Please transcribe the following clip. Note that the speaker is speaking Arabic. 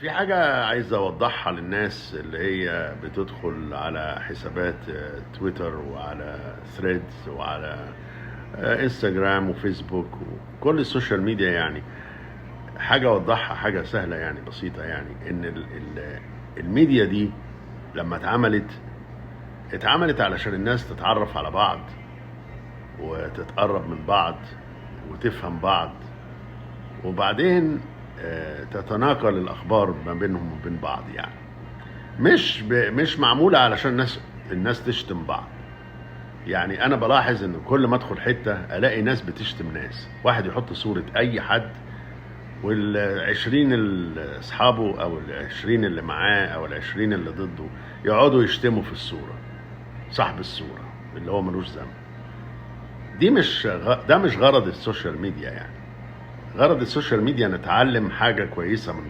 في حاجة عايز أوضحها للناس اللي هي بتدخل على حسابات تويتر وعلى ثريدز وعلى انستجرام وفيسبوك وكل السوشيال ميديا يعني. حاجة أوضحها، حاجة سهلة يعني بسيطة، يعني إن الميديا دي لما اتعملت علشان الناس تتعرف على بعض وتتقرب من بعض وتفهم بعض، وبعدين تتناقل الأخبار ما بينهم وبين بعض. يعني مش معمولة علشان الناس تشتم بعض. يعني أنا بلاحظ إن كل ما أدخل حتة ألاقي ناس بتشتم ناس، واحد يحط صورة أي حد والعشرين اللي أصحابه أو العشرين اللي معاه أو العشرين اللي ضده يقعدوا يشتموا في الصورة، صاحب الصورة اللي هو ملوش ذنب. ده مش غرض السوشيال ميديا. يعني غرض السوشيال ميديا نتعلم حاجة كويسة من